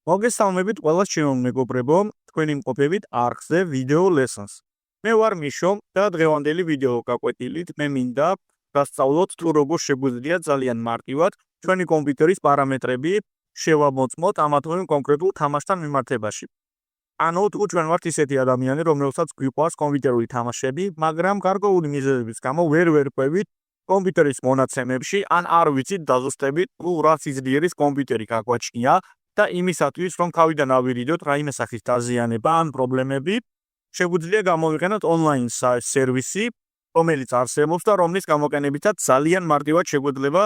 მოგესალმებით ყველას ჩემო მეგობრებო, თქვენი მყოფებით არხზე ვიდეო lessons. მე ვარ მიშო და დღევანდელი ვიდეო გაკვეთილით მე მინდა გასწავლოთ თუ როგორ შეგვიძლია ძალიან მარტივად ჩვენი კომპიუტერის პარამეტრები შევამოწმოთ ამა თუ იმ კონკრეტულ თამაშთან მიმართებაში. ანუ თუ ჩვენ ვართ ისეთი ადამიანი, რომელსაც გვიყვარს კომპიუტერული თამაშები, მაგრამ გარკვეული მიზეზების გამო ვერ ვერკვევით კომპიუტერის მონაცემებში, ან არ ვიცით დაზუსტებით, თუ რა სიძლიერის კომპიუტერი გაგვაჩნია. და იმისათვის, რომ თავიდან ავირიდოთ რაიმე სახის დაზიანება ან პრობლემები, შეგვიძლია გამოვიყენოთ ონლაინ სერვისი, რომელიც არსებობს და რომლის გამოყენებითაც ძალიან მარტივად შეგვეძლება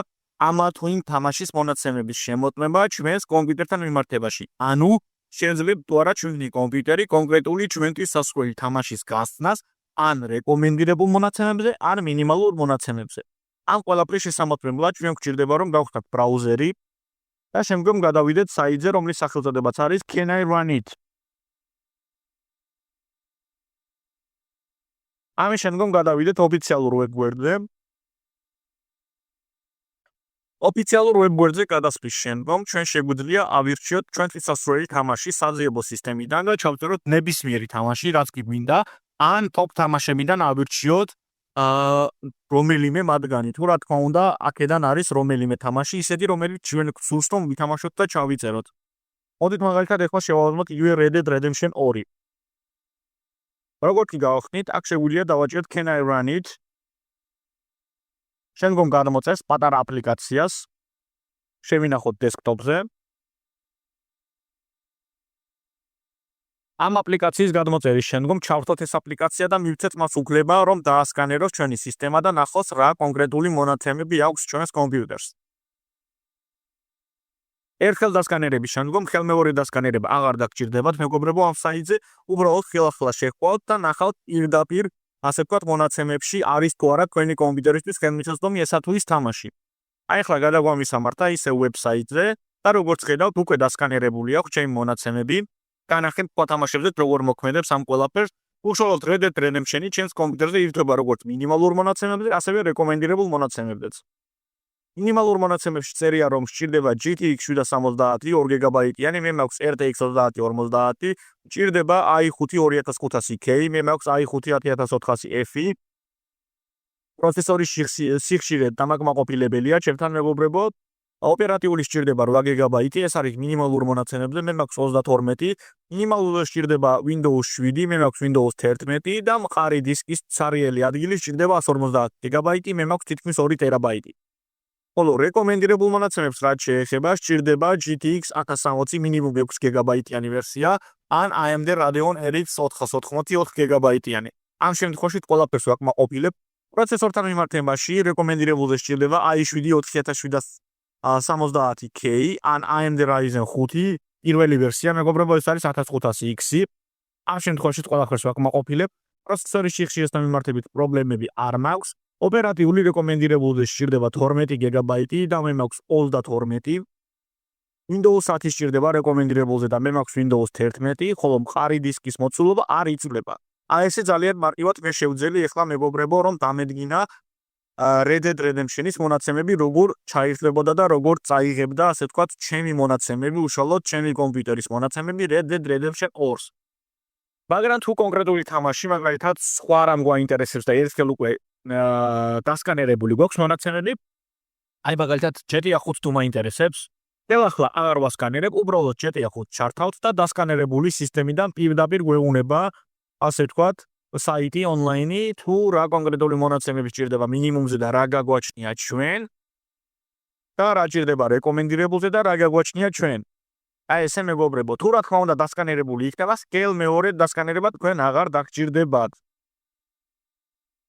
ამა თუ იმ თამაშის მონაცემების შემოწმება ჩვენს კომპიუტერთან მიმართებაში. ანუ შეძლებთ თუ არა ჩვენი კომპიუტერი კონკრეტული ჩვენთვის სასურველი თამაშის გასწნას, ან რეკომენდირებულ მონაცემებზე, ან მინიმალურ მონაცემებზე. ამ ყველაფრის შესამოწმებლად ჩვენ გვჭირდება რომ გავხსნათ ბრაუზერი და შემდგომ გადავიდეთ საიტზე, რომლის სახელწოდებაც არის Can I Run It? ამის შემდგომ გადავიდეთ ოფიციალურ ვებგვერდზე. ოფიციალურ ვებგვერდზე გადასვლის შემდგომ ჩვენ შეგვიძლია ავირჩიოთ ჩვენთვის სასურველი თამაში საძიებო სისტემიდან და ჩავწეროთ ნებისმიერი თამაში, რაც კი გვინდა, ან ტოპ თამაშებიდან ავირჩიოთ რომელიმე მათგანი. თუ რა თქმა უნდა, აქედან არის რომელიმე თამაში, ისეთი რომელიც ჩვენ გსურს რომ ვითამაშოთ და ჩავიწეროთ. მოდით მაგალითად ახლა შევავაზმოთ Red Dead Redemption 2. როგორც კი გავხსნით, აქ შეგვიძლია დავაჭერთ Can I Run It? შემდგომ გადმოწერს პატარა აპლიკაციას. შევინახოთ დესკტოპზე. ამ აპლიკაციის გადმოწერის შემდგომ ჩავრთოთ ეს აპლიკაცია და მივცეთ მას უფლება, რომ დაასკანეროს ჩვენი სისტემა და ნახოს რა კონკრეტული მონაცემები აქვს ჩვენს კომპიუტერს. ერთხელ დასკანერების შემდგომ ხელმეორე დასკანერება აღარ დაგჭირდებათ, მეგობრებო, ამ საიტზე უბრალოდ ხელახლა შევხვავთ და ნახავთ პირდაპირ, ასე ვთქვათ, მონაცემებში არის თუ არა თქვენი კომპიუტერისთვის ხელმისაწვდომი ესა თუ ის თამაში. აი ახლა გადაგვამისამართა ისევ ვებსაიტზე და როგორც ხედავთ, უკვე დასკანერებული აქვს ჩემი მონაცემები. განახეთ თამაშებზე როგორ მოქმედებს ამ ყველაფერს. უშუალოდ Red Dead Redemption-ი ჩემს კომპიუტერზე ირთვება როგორც მინიმალურ მონაცემებზე, ასევე რეკომენდირებულ მონაცემებზეც. მინიმალურ მონაცემებში წერია, რომ სჭირდება GTX 770 2 GB-იანი, მე მაქვს RTX 3050, სჭირდება i5 2500K, მე მაქვს i5 10400F-ი. პროცესორის სიხშირე დამაკმაყოფილებელია, ჩემთან მეგობრებო. ოპერატიული სჭირდება 8 GB, ეს არის მინიმალურ მონაცემებზე, მე მაქვს 32, მინიმალურად სჭირდება Windows 7, მე მაქვს Windows 11 და მყარი დისკის ცარიელი ადგილი სჭირდება 150 GB, მე მაქვს თითქმის 2 TB. ხოლო რეკომენდირებულ მონაცემებს რაც შეეხება, სჭირდება GTX 1060 მინიმუმ 6 GB-იანი ვერსია, ან AMD Radeon RX 480 4 GB-იანი. ამ შემთხვევაში ყველაფერს ვაკმაყოფილებ. პროცესორთან მიმართებაში რეკომენდირებულზე სჭირდება i7 4770K, ან AMD Ryzen 5 პირველი ვერსია, მეგობრებო, ეს არის 1500X. ამ შემთხვევაში ყველაფერს ვაკმაყოფილებ. პროცესორის სიხშირესთან მიმართებით პრობლემები არ მაქვს. ოპერატიული რეკომენდირებულზე სჭირდება 12 GB და მე მაქვს 32. Windows 10 სჭირდება რეკომენდირებულზე და მე მაქვს Windows 11, ხოლო მყარი დისკის მოცულობა არ იცვლება. აი ესე ძალიან მარტივად მე შევძელი ახლა მეგობრებო, რომ დამედგინა Red Dead Redemption-ის მონაცემები როგორ ჩაირთვებოდა და როგორ წაიღებდა, ასე ვთქვათ, ჩემი მონაცემები, უშუალოდ ჩემი კომპიუტერის მონაცემები Red Dead Redemption 2-ს. მაგრამ თუ კონკრეტული თამაში, მაგალითად, სხვა რამ გვაინტერესებს და ერთხელ უკვე დასკანერებული გვაქვს მონაცემები, აი მაგალითად GTA 5 თუ მაინტერესებს, ახლა აღარ ვასკანერებ, უბრალოდ GTA 5 ჩართავთ და დასკანერებული სისტემიდან პირდაპირ გვეუბნება, ასე ვთქვათ, საიტი ონლაინი თუ რა კონკრეტული მონაცემები სჭირდება მინიმუმზე და რა გაგვაჩნია ჩვენ და რა სჭირდება რეკომენდირებულზე და რა გაგვაჩნია ჩვენ. აი ესე მეგობრებო, თუ რა თქმა უნდა დასკანერებული იქნება, სკეილ მეორე დასკანერება თქვენ აღარ დაგჭირდებათ.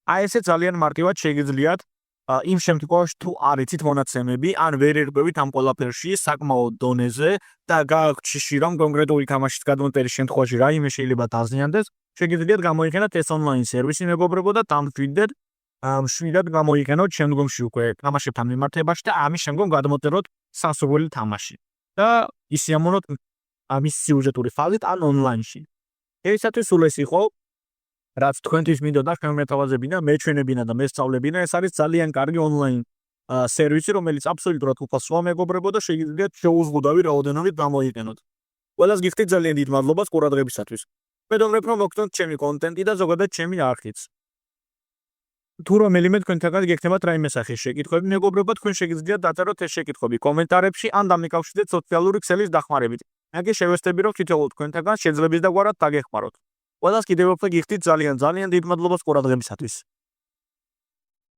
აი ესე ძალიან მარტივად შეგიძლიათ იმ შემთხვევაში თუ არ იცით მონაცემები, ან ვერ ერკვევით ამ ყველაფერში საკმაოდ დონეზე და გააქვთ შიში რომ კონკრეტული თამაშის გადმოწერის შემთხვევაში რაიმე შეიძლება დაზიანდეს, შეგიძლიათ გამოიყენოთ ეს ონლაინ სერვისი მეგობრებო და დამშვიდდეთ, მშვიდად გამოიყენოთ შემდგომში უკვე თამაშებთან მიმართებაში და ამის შემდგომ გადმოწეროთ სასურველი თამაში და ისიამოვნოთ ამის სიუჟეტური ფაზით ან ონლაინში. ესათვის სულ ეს იყო, რაც თქვენთვის მინდოდა შემოთავაზებინა, მეჩვენებინა და მესწავლებინა, ეს არის ძალიან კარგი ონლაინ სერვისი, რომელიც აბსოლუტურად უფასოა მეგობრებო და შეგიძლიათ შეუზღუდავი რაოდენობით გამოიყენოთ. ყველას გიხდით ძალიან დიდ მადლობას ყურადღებისათვის. მედომრებ რომ მოგწონთ ჩემი კონტენტი და ზოგადად ჩემი არხიც. თუ რომელიმე თქვენთაგან გექნებათ რაიმე სახის შეკითხვები, მეგობრებო, თქვენ შეგიძლიათ დაწეროთ ეს შეკითხვები კომენტარებში ან დამიკავშირდეთ სოციალური ქსელის დახმარებით. მე შევესწრები რომ თითოეულ თქვენთაგან შეძლებს დაგვარად დაგეხმაროთ. ყველას კიდევ ერთხელ გიხდით ძალიან დიდ მადლობას ყურადღებისათვის.